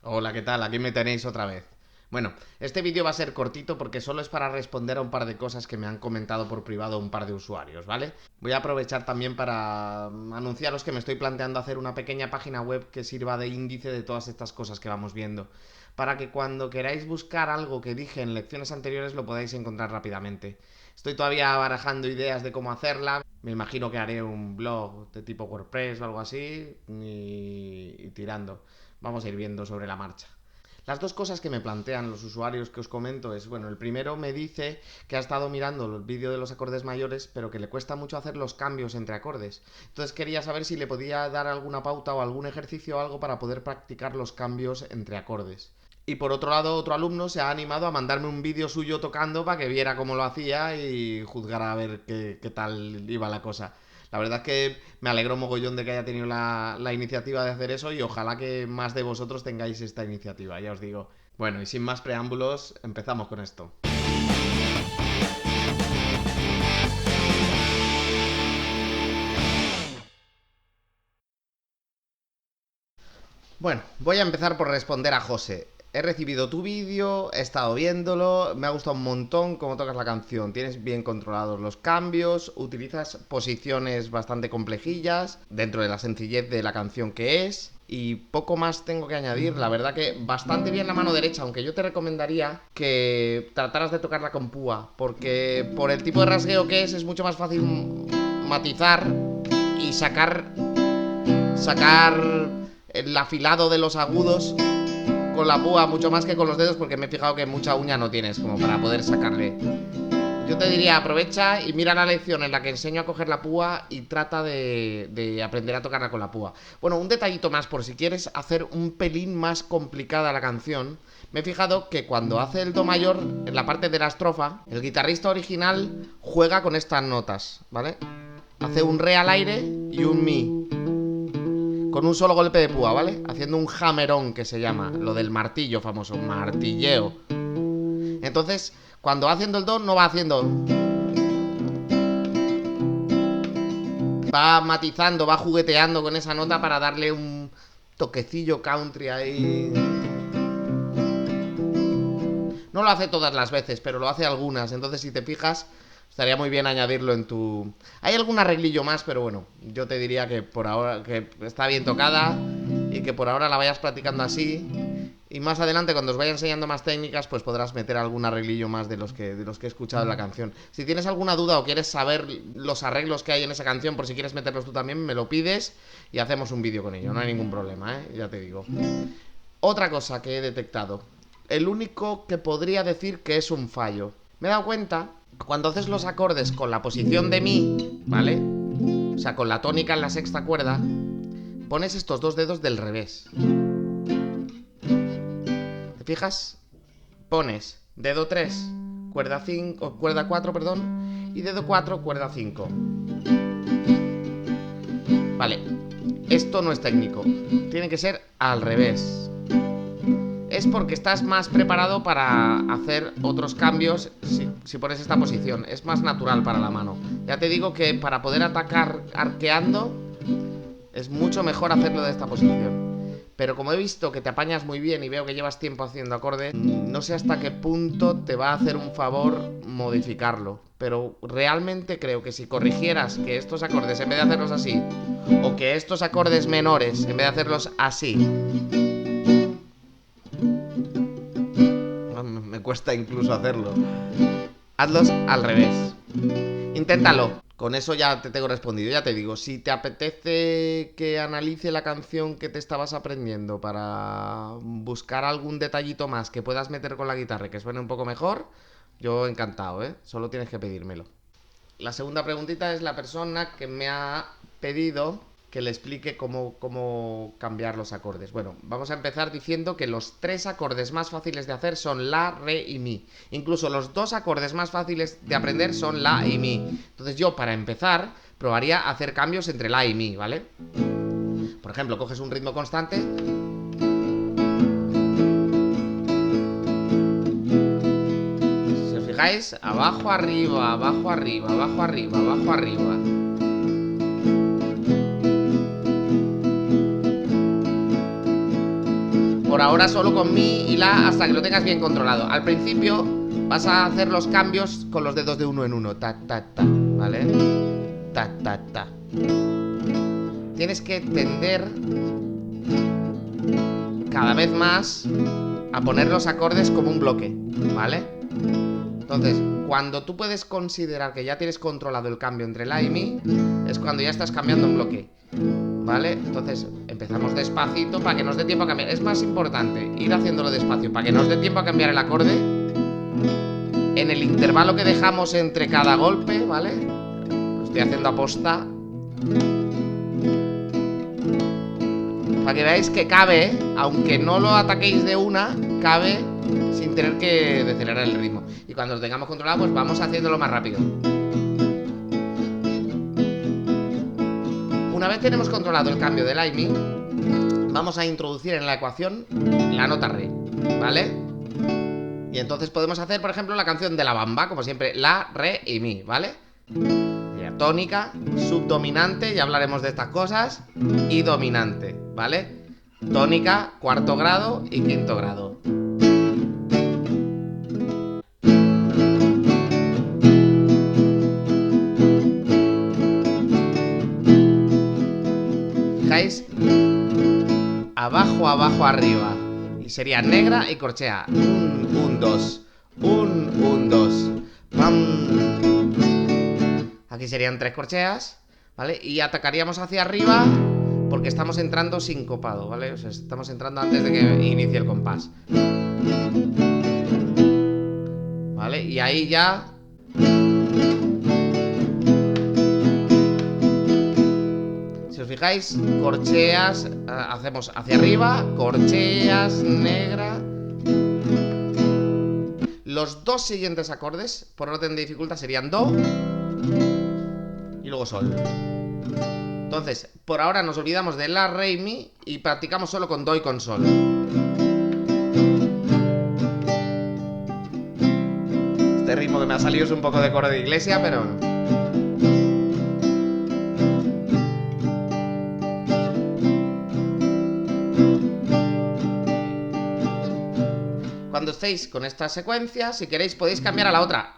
Hola, ¿qué tal? Aquí me tenéis otra vez. Bueno, este vídeo va a ser cortito porque solo es para responder a un par de cosas que me han comentado por privado un par de usuarios, ¿vale? Voy a aprovechar también para anunciaros que me estoy planteando hacer una pequeña página web que sirva de índice de todas estas cosas que vamos viendo, para que cuando queráis buscar algo que dije en lecciones anteriores lo podáis encontrar rápidamente. Estoy todavía barajando ideas de cómo hacerla. Me imagino que haré un blog de tipo WordPress o algo así y tirando. Vamos a ir viendo sobre la marcha. Las dos cosas que me plantean los usuarios que os comento es, bueno, el primero me dice que ha estado mirando el vídeo de los acordes mayores, pero que le cuesta mucho hacer los cambios entre acordes. Entonces quería saber si le podía dar alguna pauta o algún ejercicio o algo para poder practicar los cambios entre acordes. Y por otro lado, otro alumno se ha animado a mandarme un vídeo suyo tocando para que viera cómo lo hacía y juzgara a ver qué tal iba la cosa. La verdad es que me alegro mogollón de que haya tenido la iniciativa de hacer eso y ojalá que más de vosotros tengáis esta iniciativa, ya os digo. Bueno, y sin más preámbulos, empezamos con esto. Bueno, voy a empezar por responder a José. He recibido tu vídeo, he estado viéndolo, me ha gustado un montón cómo tocas la canción. Tienes bien controlados los cambios, utilizas posiciones bastante complejillas dentro de la sencillez de la canción que es. Y poco más tengo que añadir. La verdad que bastante bien la mano derecha, aunque yo te recomendaría que trataras de tocarla con púa, porque por el tipo de rasgueo que es mucho más fácil matizar y sacar el afilado de los agudos con la púa mucho más que con los dedos, porque me he fijado que mucha uña no tienes como para poder sacarle. Yo te diría, aprovecha y mira la lección en la que enseño a coger la púa y trata de aprender a tocarla con la púa. Bueno, un detallito más por si quieres hacer un pelín más complicada la canción. Me he fijado que cuando hace el do mayor, en la parte de la estrofa, el guitarrista original juega con estas notas, ¿vale? Hace un re al aire y un mi con un solo golpe de púa, ¿vale? Haciendo un jamerón que se llama, lo del martillo famoso, martilleo. Entonces, cuando va haciendo el do, no va haciendo. Va matizando, va jugueteando con esa nota para darle un toquecillo country ahí. No lo hace todas las veces, pero lo hace algunas. Entonces, si te fijas, estaría muy bien añadirlo en tu... Hay algún arreglillo más, pero bueno, yo te diría que por ahora que está bien tocada y que por ahora la vayas practicando así. Y más adelante, cuando os vaya enseñando más técnicas, pues podrás meter algún arreglillo más de los que he escuchado en la canción. Si tienes alguna duda o quieres saber los arreglos que hay en esa canción, por si quieres meterlos tú también, me lo pides y hacemos un vídeo con ello. No hay ningún problema, ya te digo. Otra cosa que he detectado. El único que podría decir que es un fallo. Me he dado cuenta, cuando haces los acordes con la posición de mi, ¿vale? O sea, con la tónica en la sexta cuerda, pones estos dos dedos del revés. ¿Te fijas? Pones dedo 3 cuerda 5, cuerda 4, perdón, y dedo 4 cuerda 5. Vale, esto no es técnico. Tiene que ser al revés. Es porque estás más preparado para hacer otros cambios si pones esta posición. Es más natural para la mano. Ya te digo que para poder atacar arqueando es mucho mejor hacerlo de esta posición. Pero como he visto que te apañas muy bien y veo que llevas tiempo haciendo acordes, no sé hasta qué punto te va a hacer un favor modificarlo. Pero realmente creo que si corrigieras que estos acordes en vez de hacerlos así, o que estos acordes menores en vez de hacerlos así, me cuesta incluso hacerlo, hazlos al revés. Inténtalo. Con eso ya te tengo respondido. Ya te digo, si te apetece que analice la canción que te estabas aprendiendo para buscar algún detallito más que puedas meter con la guitarra y que suene un poco mejor, yo encantado, ¿eh? Solo tienes que pedírmelo. La segunda preguntita es la persona que me ha pedido que le explique cómo cambiar los acordes. Bueno, vamos a empezar diciendo que los tres acordes más fáciles de hacer son la, re y mi. Incluso los dos acordes más fáciles de aprender son la y mi. Entonces yo, para empezar, probaría hacer cambios entre la y mi, ¿vale? Por ejemplo, coges un ritmo constante. Si os fijáis, abajo, arriba, abajo, arriba, abajo, arriba, abajo, arriba. Por ahora solo con mi y la hasta que lo tengas bien controlado. Al principio vas a hacer los cambios con los dedos de uno en uno. Ta, ta, ta, ¿vale? Ta, ta, ta. Tienes que tender cada vez más a poner los acordes como un bloque, ¿vale? Entonces, cuando tú puedes considerar que ya tienes controlado el cambio entre la y mi, es cuando ya estás cambiando en bloque, ¿vale? Entonces, empezamos despacito para que nos dé tiempo a cambiar. Es más importante ir haciéndolo despacio para que nos dé tiempo a cambiar el acorde en el intervalo que dejamos entre cada golpe, ¿vale? Lo estoy haciendo aposta para que veáis que cabe, aunque no lo ataquéis de una, cabe sin tener que decelerar el ritmo. Y cuando lo tengamos controlado, pues vamos haciéndolo más rápido. Una vez tenemos controlado el cambio de la y mi, vamos a introducir en la ecuación la nota re, ¿vale? Y entonces podemos hacer, por ejemplo, la canción de La Bamba, como siempre, la, re y mi, ¿vale? Tónica, subdominante, ya hablaremos de estas cosas, y dominante, ¿vale? Tónica, cuarto grado y quinto grado. Fijáis, abajo, abajo, arriba. Y sería negra y corchea. Un, dos. Un, dos. Pam. Aquí serían 3 corcheas, ¿vale? Y atacaríamos hacia arriba porque estamos entrando sincopado, ¿vale? O sea, estamos entrando antes de que inicie el compás, ¿vale? Y ahí ya... Si os fijáis, corcheas, hacemos hacia arriba, corcheas, negra... Los dos siguientes acordes, por orden de dificultad, serían do... y luego sol. Entonces, por ahora nos olvidamos de la, re y mi y practicamos solo con do y con sol. Este ritmo que me ha salido es un poco de coro de iglesia, pero... Cuando estéis con esta secuencia, si queréis podéis cambiar a la otra.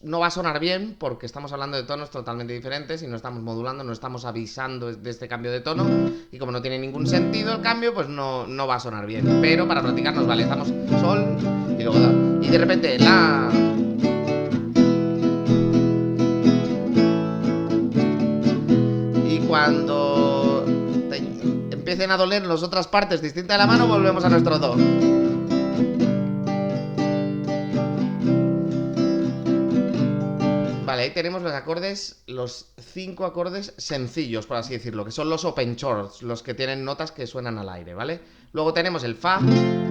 No va a sonar bien porque estamos hablando de tonos totalmente diferentes y no estamos modulando, no estamos avisando de este cambio de tono. Y como no tiene ningún sentido el cambio, pues no va a sonar bien. Pero para practicar nos vale, estamos sol y luego do. Y de repente la... Y cuando empiecen a doler las otras partes distintas de la mano, volvemos a nuestro do. Vale, ahí tenemos los acordes, los 5 acordes sencillos, por así decirlo, que son los open chords, los que tienen notas que suenan al aire, ¿vale? Luego tenemos el fa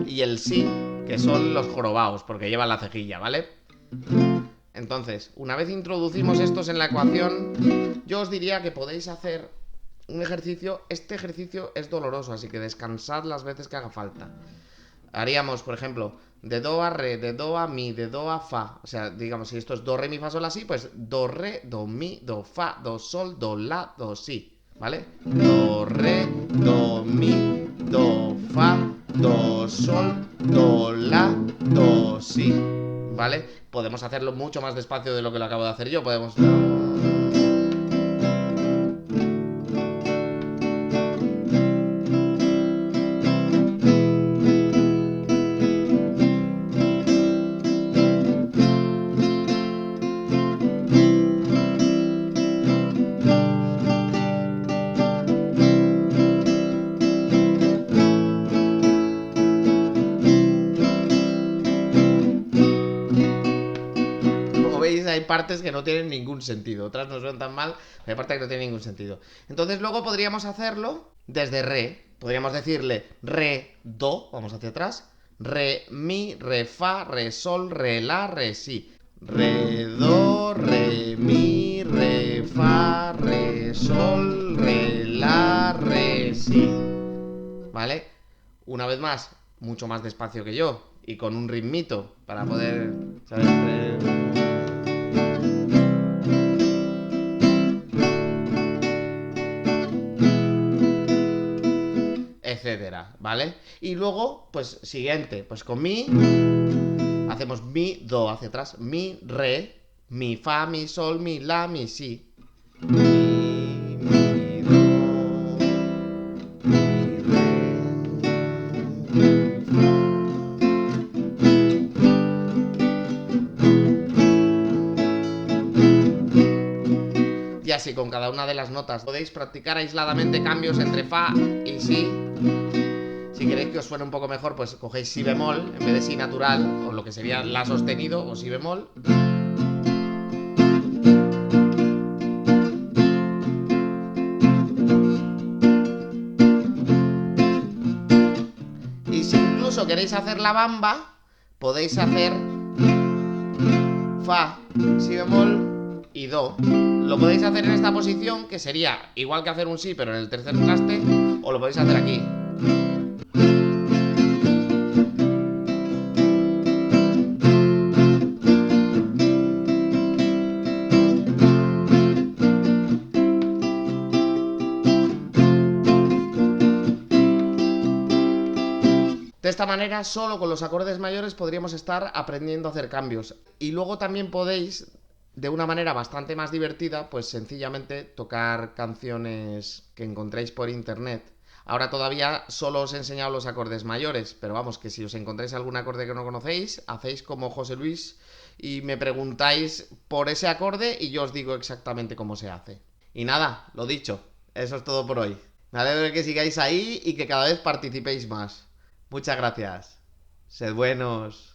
y el si, que son los jorobaos, porque llevan la cejilla, ¿vale? Entonces, una vez introducimos estos en la ecuación, yo os diría que podéis hacer un ejercicio. Este ejercicio es doloroso, así que descansad las veces que haga falta. Haríamos, por ejemplo, de do a re, de do a mi, de do a fa. O sea, digamos, si esto es do, re, mi, fa, sol, la, si, pues do, re, do, mi, do, fa, do, sol, do, la, do, si, ¿vale? Do, re, do, mi, do, fa, do, sol, do, la, do, si, ¿vale? Podemos hacerlo mucho más despacio de lo que lo acabo de hacer yo. Podemos... Hay partes que no tienen ningún sentido, otras no suenan tan mal, pero hay partes que no tienen ningún sentido. Entonces luego podríamos hacerlo desde re. Podríamos decirle re, do, vamos hacia atrás, re, mi, re, fa, re, sol, re, la, re, si. Re, do, re, mi, re, fa, re, sol, re, la, re, si. ¿Vale? Una vez más, mucho más despacio que yo y con un ritmito para poder, ¿sabes? Etcétera. música, ¿vale? Y luego, pues siguiente, pues con mi, hacemos mi, do hacia atrás, mi, re, mi, fa, mi, sol, mi, la, mi, si. Mi, do, mi, re, mi, fa. Y así con cada una de las notas. Podéis practicar aisladamente cambios entre fa y si. Si queréis que os suene un poco mejor, pues cogéis si bemol en vez de si natural, o lo que sería la sostenido o si bemol. Y si incluso queréis hacer la bamba, podéis hacer fa, si bemol y do. Lo podéis hacer en esta posición, que sería igual que hacer un si, pero en el tercer traste, o lo podéis hacer aquí. De esta manera, solo con los acordes mayores podríamos estar aprendiendo a hacer cambios. Y luego también podéis, de una manera bastante más divertida, pues sencillamente tocar canciones que encontréis por internet. Ahora todavía solo os he enseñado los acordes mayores, pero vamos, que si os encontráis algún acorde que no conocéis, hacéis como José Luis y me preguntáis por ese acorde y yo os digo exactamente cómo se hace. Y nada, lo dicho, eso es todo por hoy. Me alegro de que sigáis ahí y que cada vez participéis más. Muchas gracias. Sed buenos.